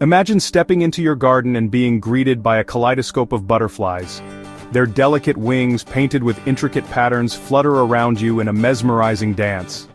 Imagine stepping into your garden and being greeted by a kaleidoscope of butterflies. Their delicate wings, painted with intricate patterns, flutter around you in a mesmerizing dance.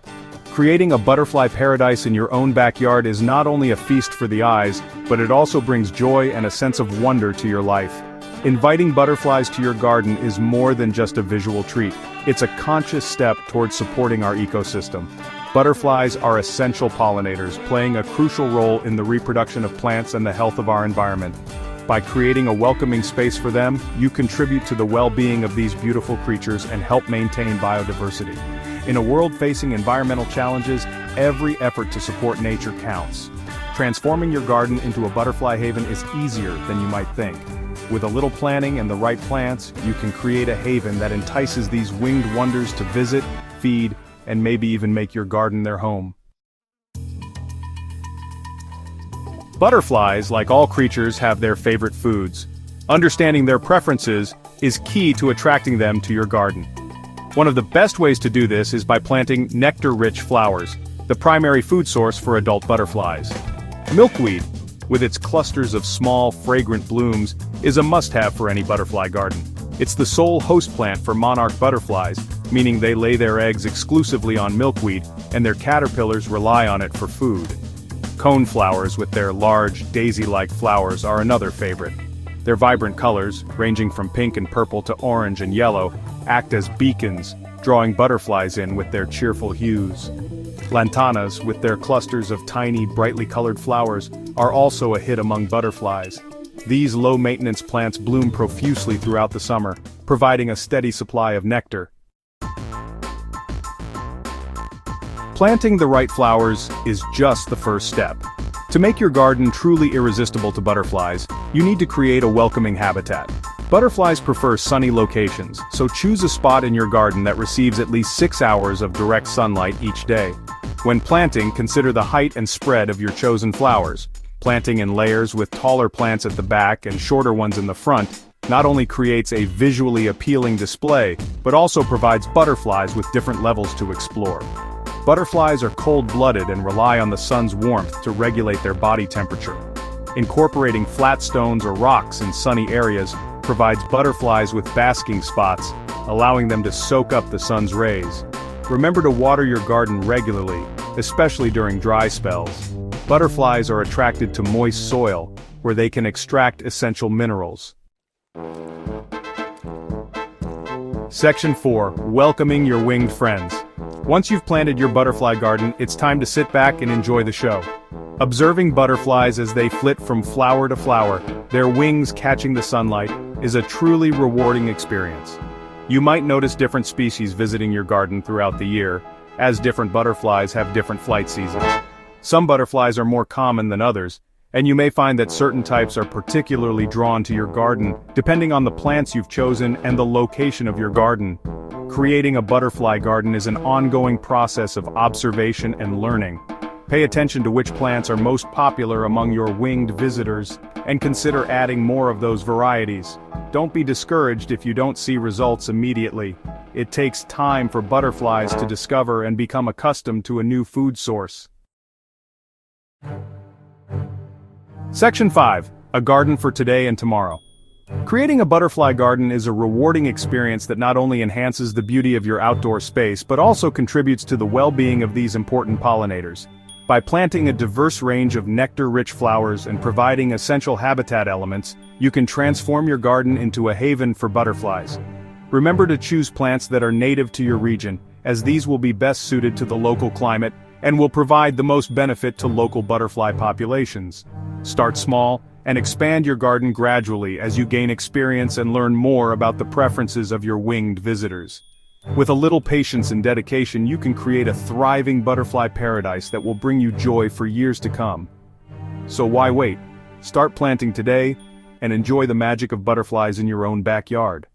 Creating a butterfly paradise in your own backyard is not only a feast for the eyes, but it also brings joy and a sense of wonder to your life. Inviting butterflies to your garden is more than just a visual treat. It's a conscious step towards supporting our ecosystem. Butterflies are essential pollinators, playing a crucial role in the reproduction of plants and the health of our environment. By creating a welcoming space for them, you contribute to the well-being of these beautiful creatures and help maintain biodiversity. In a world facing environmental challenges, every effort to support nature counts. Transforming your garden into a butterfly haven is easier than you might think. With a little planning and the right plants, you can create a haven that entices these winged wonders to visit, feed, and maybe even make your garden their home. Butterflies, like all creatures, have their favorite foods. Understanding their preferences is key to attracting them to your garden. One of the best ways to do this is by planting nectar-rich flowers, the primary food source for adult butterflies. Milkweed, with its clusters of small, fragrant blooms, is a must-have for any butterfly garden. It's the sole host plant for monarch butterflies, meaning they lay their eggs exclusively on milkweed, and their caterpillars rely on it for food. Coneflowers, with their large, daisy-like flowers, are another favorite. Their vibrant colors, ranging from pink and purple to orange and yellow, act as beacons, drawing butterflies in with their cheerful hues. Lantanas, with their clusters of tiny, brightly colored flowers, are also a hit among butterflies. These low-maintenance plants bloom profusely throughout the summer, providing a steady supply of nectar. Planting the right flowers is just the first step. To make your garden truly irresistible to butterflies, you need to create a welcoming habitat. Butterflies prefer sunny locations, so choose a spot in your garden that receives at least 6 hours of direct sunlight each day. When planting, consider the height and spread of your chosen flowers. Planting in layers with taller plants at the back and shorter ones in the front not only creates a visually appealing display, but also provides butterflies with different levels to explore. Butterflies are cold-blooded and rely on the sun's warmth to regulate their body temperature. Incorporating flat stones or rocks in sunny areas provides butterflies with basking spots, allowing them to soak up the sun's rays. Remember to water your garden regularly, especially during dry spells. Butterflies are attracted to moist soil, where they can extract essential minerals. Section 4. Welcoming your winged friends. Once you've planted your butterfly garden, it's time to sit back and enjoy the show. Observing butterflies as they flit from flower to flower, their wings catching the sunlight, is a truly rewarding experience. You might notice different species visiting your garden throughout the year, as different butterflies have different flight seasons. Some butterflies are more common than others, and you may find that certain types are particularly drawn to your garden, depending on the plants you've chosen and the location of your garden. Creating a butterfly garden is an ongoing process of observation and learning. Pay attention to which plants are most popular among your winged visitors, and consider adding more of those varieties. Don't be discouraged if you don't see results immediately. It takes time for butterflies to discover and become accustomed to a new food source. Section 5. A garden for today and tomorrow. Creating a butterfly garden is a rewarding experience that not only enhances the beauty of your outdoor space but also contributes to the well-being of these important pollinators. By planting a diverse range of nectar-rich flowers and providing essential habitat elements, you can transform your garden into a haven for butterflies. Remember to choose plants that are native to your region, as these will be best suited to the local climate and will provide the most benefit to local butterfly populations. Start small, and expand your garden gradually as you gain experience and learn more about the preferences of your winged visitors. With a little patience and dedication, you can create a thriving butterfly paradise that will bring you joy for years to come. So why wait? Start planting today, and enjoy the magic of butterflies in your own backyard.